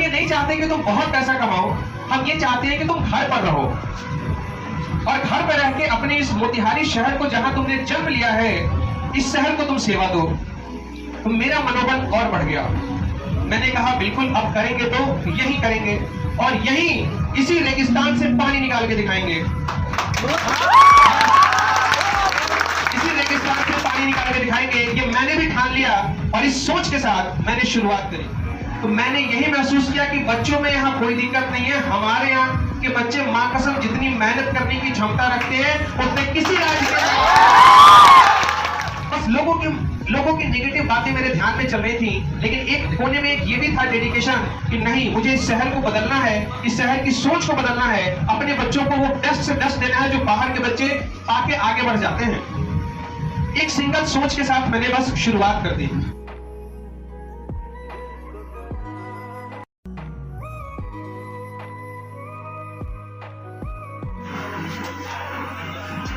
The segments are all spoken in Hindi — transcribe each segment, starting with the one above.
ये नहीं चाहते कि तुम बहुत पैसा कमाओ, हम ये चाहते हैं कि तुम घर पर रहो और घर पर रह के अपने इस मोतिहारी शहर को, जहां तुमने जन्म लिया है, इस शहर को तुम सेवा दो। तो मेरा मनोबल और बढ़ गया। मैंने कहा बिल्कुल अब करेंगे तो यही करेंगे और यही इसी रेगिस्तान से पानी निकाल के दिखाएंगे। इसी रेगिस्तान से पानी निकाल के दिखाएंगे, ये मैंने भी ठान लिया और इस सोच के साथ मैंने शुरुआत करी। तो मैंने यही महसूस किया कि बच्चों में यहाँ कोई दिक्कत नहीं है। हमारे यहाँ के बच्चे मां कसम जितनी मेहनत करने की क्षमता रखते हैं उतने किसी राज्य के, बस लोगों की नेगेटिव बातें मेरे ध्यान में चल रही थी, लेकिन एक कोने में एक ये भी था डेडिकेशन कि नहीं, मुझे इस शहर को बदलना है, इस शहर की सोच को बदलना है, अपने बच्चों को वो बेस्ट से बेस्ट देना है जो बाहर के बच्चे आके आगे बढ़ जाते हैं। एक सिंगल सोच के साथ मैंने बस शुरुआत कर दी।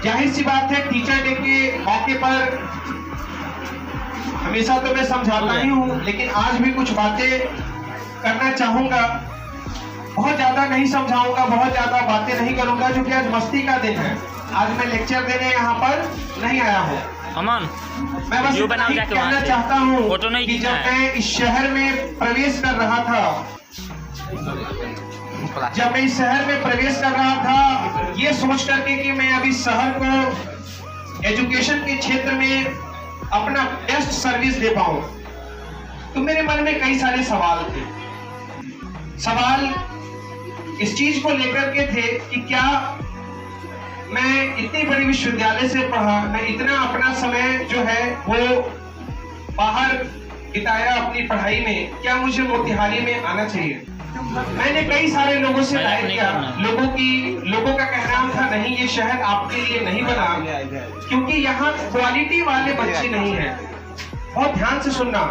जाहिर सी बात है, टीचर डे के मौके पर हमेशा तो मैं समझाता ही हूँ, लेकिन आज भी कुछ बातें करना चाहूंगा। बहुत ज्यादा नहीं समझाऊंगा, बहुत ज्यादा बातें नहीं करूंगा, क्योंकि आज मस्ती का दिन है। आज मैं लेक्चर देने यहाँ पर नहीं आया हूँ। मैं बस कहना चाहता हूँ कि जब मैं इस शहर में प्रवेश कर रहा था, ये सोच करके कि मैं अभी शहर को एजुकेशन के क्षेत्र में अपना बेस्ट सर्विस दे पाऊं, तो मेरे मन में कई सारे सवाल थे। सवाल इस चीज को लेकर के थे कि क्या मैं इतनी बड़ी विश्वविद्यालय से पढ़ा, मैं इतना अपना समय जो है वो बाहर बिताया अपनी पढ़ाई में, क्या मुझे मोतिहारी में आना चाहिए? मैंने कई सारे लोगों से राय किया। लोगों का कहना था नहीं, ये शहर आपके लिए नहीं बना, क्योंकि यहाँ क्वालिटी वाले बच्चे नहीं हैं। बहुत ध्यान से सुनना,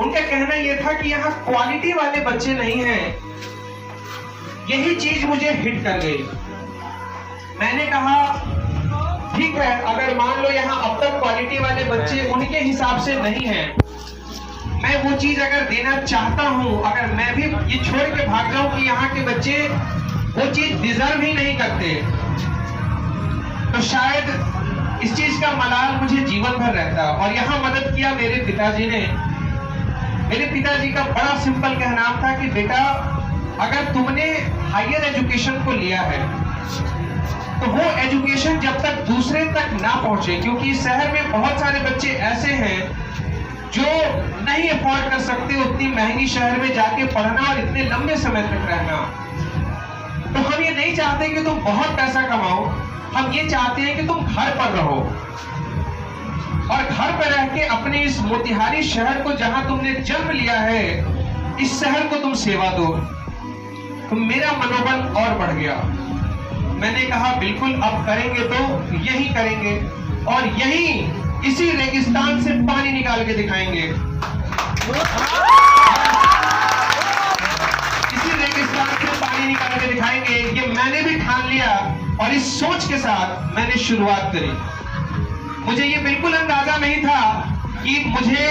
उनका कहना यह था कि यहाँ क्वालिटी वाले बच्चे नहीं हैं। यही चीज मुझे हिट कर गई। मैंने कहा ठीक है, अगर मान लो यहाँ अब तक क्वालिटी वाले बच्चे उनके हिसाब से नहीं हैं, मैं वो चीज अगर देना चाहता हूं, अगर मैं भी ये छोड़ के भाग जाऊं कि यहाँ के बच्चे वो चीज डिजर्व ही नहीं करते, तो शायद इस चीज का मलाल मुझे जीवन भर रहता। और यहाँ मदद किया मेरे पिताजी ने। मेरे पिताजी का बड़ा सिंपल कहना था कि बेटा, अगर तुमने हायर एजुकेशन को लिया है तो वो एजुकेशन जब तक दूसरे तक ना पहुंचे, क्योंकि शहर में बहुत सारे बच्चे ऐसे हैं जो नहीं अफोर्ड कर सकते उतनी महंगी शहर में जाके पढ़ना और इतने लंबे समय तक रहना। तो हम ये नहीं चाहते कि तुम बहुत पैसा कमाओ, हम ये चाहते हैं कि तुम घर पर रहो और घर पर रह के अपने इस मोतिहारी शहर को, जहां तुमने जन्म लिया है, इस शहर को तुम सेवा दो। तो मेरा मनोबल और बढ़ गया। मैंने कहा बिल्कुल अब करेंगे तो यही करेंगे और यही इसी रेगिस्तान से पानी निकाल के दिखाएंगे। इसी रेगिस्तान से पानी निकाल के दिखाएंगे, ये मैंने भी ठान लिया और इस सोच के साथ मैंने शुरुआत करी। मुझे ये बिल्कुल अंदाजा नहीं था कि मुझे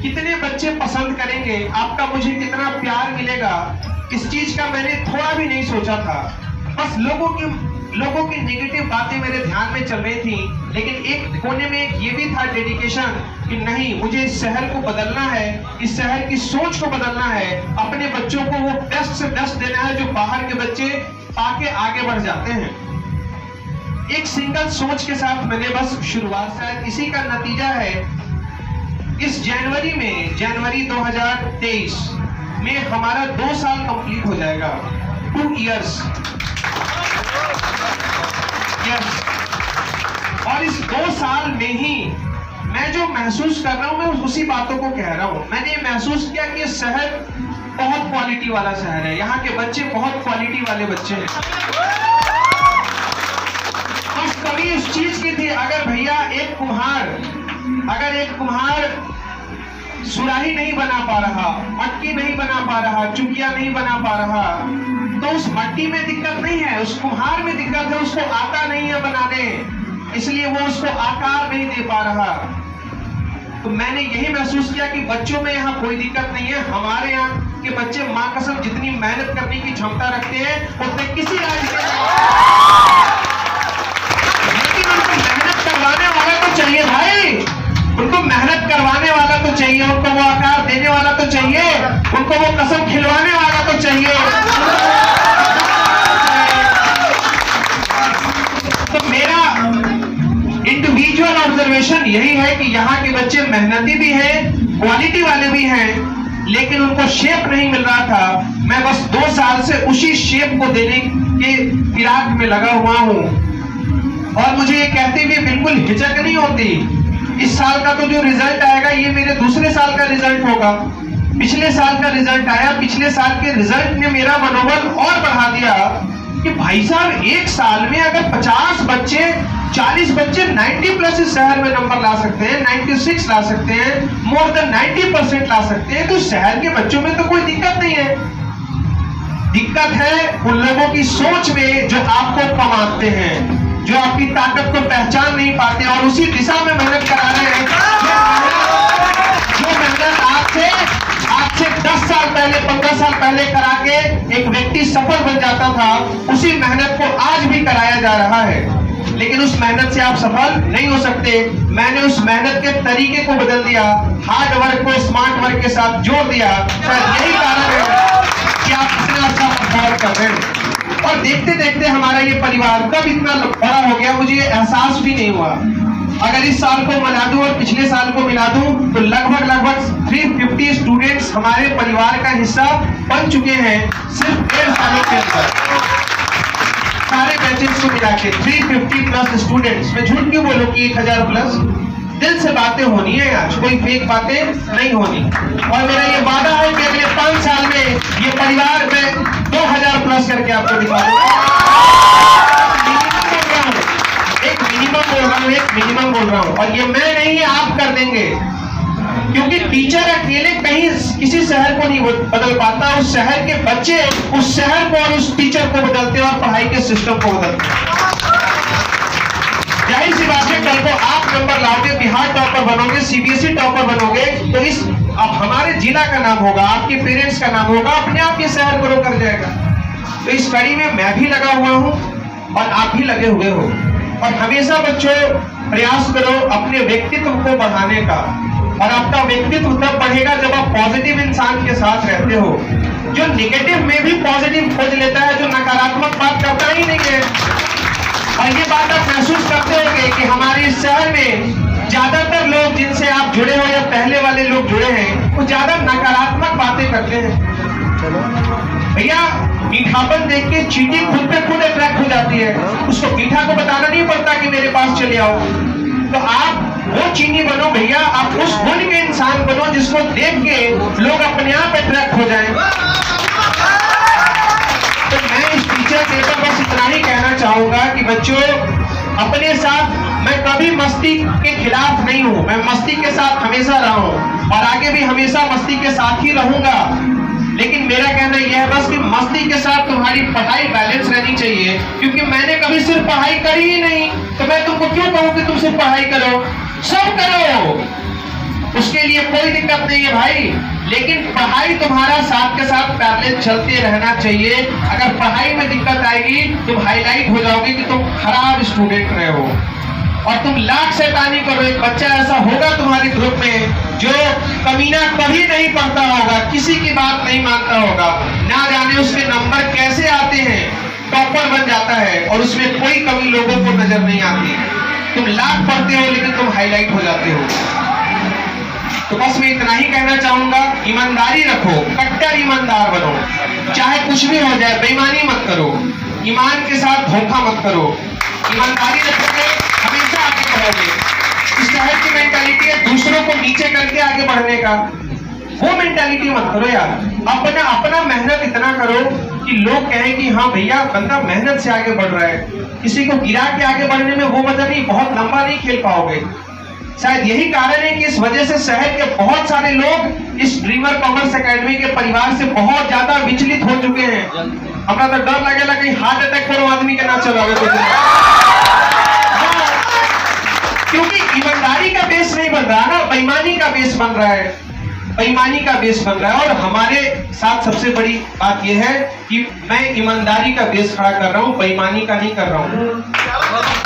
कितने बच्चे पसंद करेंगे, आपका मुझे कितना प्यार मिलेगा, इस चीज का मैंने थोड़ा भी नहीं सोचा था। बस लोगों की नेगेटिव बातें मेरे ध्यान में चल रही थी, लेकिन एक कोने में एक ये भी था डेडिकेशन कि नहीं, मुझे इस शहर को बदलना है, इस शहर की सोच को बदलना है, अपने बच्चों को वो बेस्ट से बेस्ट देना है जो बाहर के बच्चे आके आगे बढ़ जाते हैं। एक सिंगल सोच के साथ मैंने बस शुरुआत, शायद इसी का नतीजा है इस जनवरी 2023 में हमारा 2 साल कंप्लीट हो जाएगा। 2 years। और इस 2 साल में ही मैं जो महसूस कर रहा हूं, मैं उसी बातों को कह रहा हूं। मैंने महसूस किया कि शहर बहुत क्वालिटी वाला शहर है, यहाँ के बच्चे बहुत क्वालिटी वाले बच्चे हैं। बस कमी उस चीज की थी, अगर भैया एक कुम्हार सुराही नहीं बना पा रहा, मटकी नहीं बना पा रहा, चुकिया नहीं बना पा रहा, तो उस मट्टी में दिक्कत नहीं है, उस कुम्हार में दिक्कत है, उसको आता नहीं है बनाने, इसलिए वो उसको आकार नहीं दे पा रहा। तो मैंने यही महसूस किया कि बच्चों में यहाँ कोई दिक्कत नहीं है, हमारे यहाँ कि बच्चे मां कसम जितनी मेहनत करने की क्षमता रखते हैं उतने किसी राज्य के नहीं। लेकिन उनको मेहनत करवाने वाला तो चाहिए भाई, उनको मेहनत करवाने वाला तो चाहिए, उनको वो आकार देने वाला तो चाहिए, उनको वो कसम खिलवाने वाला तो चाहिए। तो मेरा इंडिविजुअल ऑब्जर्वेशन यही है कि यहाँ के बच्चे मेहनती भी हैं, क्वालिटी वाले भी हैं, लेकिन उनको शेप नहीं मिल रहा था। मैं बस 2 साल से उसी शेप को देने के फिराक में लगा हुआ हूं और मुझे ये कहते हुए बिल्कुल हिचक नहीं होती। इस साल का तो जो रिजल्ट आएगा ये मेरे दूसरे साल का रिजल्ट होगा। पिछले साल का रिजल्ट आया, पिछले साल के रिजल्ट ने मेरा मनोबल और बढ़ा दिया कि भाई साहब एक साल में अगर 50 बच्चे 40 बच्चे 90+ इस शहर में नंबर ला सकते हैं, 96 ला सकते हैं, मोर देन 90% ला सकते हैं, तो शहर के बच्चों में तो कोई दिक्कत नहीं है। दिक्कत है उन लोगों की सोच में जो आपको कमाते हैं, जो आपकी ताकत को पहचान नहीं पाते और उसी दिशा में मेहनत करा रहे हैं। जो मेहनत आपसे 10 साल पहले 15 साल पहले करा के एक व्यक्ति सफल बन जाता था, उसी मेहनत को आज भी कराया जा रहा है। लेकिन उस मेहनत से आप सफल नहीं हो सकते। मैंने उस मेहनत के तरीके को बदल दिया, हार्ड वर्क को स्मार्ट वर्क के साथ जोड़ दिया। शायद यही कारण है कि आप इतना अच्छा परफॉर्म कर रहे हैं। और देखते देखते हमारा ये परिवार कब इतना बड़ा हो गया मुझे ये एहसास भी नहीं हुआ। अगर इस साल को मिला दूं और पिछले साल को मिला दूं तो लगभग 350 स्टूडेंट्स हमारे परिवार का हिस्सा बन चुके हैं सिर्फ 1.5 सालों के अंदर। सारे बैचेस को मिला के 350+ स्टूडेंट्स। मैं झूठ क्यों बोलूं कि 1000+? दिल से बातें होनी है आज, कोई फेक बातें नहीं होनी। और मेरा ये वादा है कि अगले 5 साल में ये परिवार में 2000+ करके आपको दिखा दूंगा। एक मिनिमम बोल रहा हूँ और ये मैं नहीं है आप कर देंगे, क्योंकि टीचर अकेले कहीं किसी शहर को नहीं बदल पाता। उस शहर के बच्चे उस शहर को और उस टीचर को बदलते हैं और पढ़ाई के सिस्टम को बदलते हैं। जाहिर सी बात है कल को आप नंबर लाओगे, बिहार टॉपर बनोगे, सीबीएसई टॉपर बनोगे, तो इस अब हमारे जिला का नाम होगा, आपके पेरेंट्स का नाम होगा, अपने आप ये शहर ग्रो कर जाएगा। तो इस कड़ी में मैं भी लगा हुआ हूँ और आप भी लगे हुए हो। और हमेशा बच्चों प्रयास करो अपने व्यक्तित्व को बढ़ाने का, और आपका व्यक्तित्व तब बढ़ेगा जब आप पॉजिटिव इंसान के साथ रहते हो, जो नेगेटिव में भी पॉजिटिव खोज लेता है, जो नकारात्मक बात करता ही नहीं है। और ये बात आप महसूस करते होंगे कि हमारे इस शहर में ज्यादातर लोग जिनसे आप जुड़े हो या पहले वाले लोग जुड़े हैं वो ज्यादा नकारात्मक बातें करते हैं। भैया मीठापन देख के चीनी खुद पे खुद अट्रैक्ट हो जाती है, उसको मीठा को बताना नहीं पड़ता कि मेरे पास चले आओ। तो आप वो चीनी बनो भैया, आप उस गुण के इंसान बनो जिसको देख के लोग अपने आप अट्रैक्ट हो जाएं। तो मैं इस टीचर डे पर बस इतना ही कहना चाहूंगा कि बच्चों अपने साथ, मैं कभी मस्ती के खिलाफ नहीं हूं, मैं मस्ती के साथ हमेशा रहा हूं और आगे भी हमेशा मस्ती के साथ ही रहूंगा। लेकिन मेरा कहना यह है बस कि मस्ती के साथ तुम्हारी पढ़ाई बैलेंस रहनी चाहिए, क्योंकि मैंने कभी सिर्फ पढ़ाई करी ही नहीं, तो मैं तुमको क्यों कहूं कि तुम सिर्फ पढ़ाई करो? सब करो, उसके लिए कोई दिक्कत नहीं है भाई, लेकिन पढ़ाई तुम्हारा साथ के साथ पैरेलल चलते रहना चाहिए। अगर पढ़ाई में दिक्कत आएगी तुम हाईलाइट हो जाओगे कि तुम खराब स्टूडेंट रहे हो और तुम लाख शैतानी करो। एक बच्चा ऐसा होगा तुम्हारे ग्रुप में जो कमीना कभी नहीं पढ़ता होगा, किसी की बात नहीं मानता होगा, ना जाने उसके नंबर कैसे आते हैं, टॉपर बन जाता है और उसमें कोई कमी लोगों को नजर नहीं आती। तुम लाख पढ़ते हो लेकिन तुम हाईलाइट हो जाते हो। तो बस मैं इतना ही कहना चाहूंगा, ईमानदारी रखो, कट्टर ईमानदार बनो, चाहे कुछ भी हो जाए, बेईमानी मत करो, ईमान के साथ धोखा मत करो, ईमानदारी रखोगे हमेशा आगे बढ़ोगे। इस शहर की मेंटालिटी है दूसरों को नीचे करके आगे बढ़ने का, वो मेंटालिटी मत करो यार। अपना मेहनत इतना करो कि लोग कहें कि हाँ भैया बंदा मेहनत से आगे बढ़ रहा है। किसी को गिरा के आगे बढ़ने में वो मजा नहीं, बहुत लंबा नहीं खेल पाओगे। शायद यही कारण है कि इस वजह से शहर के बहुत सारे लोग इस ड्रीमर कॉमर्स एकेडमी के परिवार से बहुत ज्यादा विचलित हो चुके हैं। हमारा तो डर लगेगा कहीं हार्ट अटैक करो आदमी के ना चलावे तो, क्योंकि ईमानदारी का बेस नहीं बन रहा ना, बेईमानी का बेस बन रहा है। बेईमानी का बेस बन रहा है। और हमारे साथ सबसे बड़ी बात यह है कि मैं ईमानदारी का बेस खड़ा कर रहा हूं, बेईमानी का नहीं कर रहा हूं।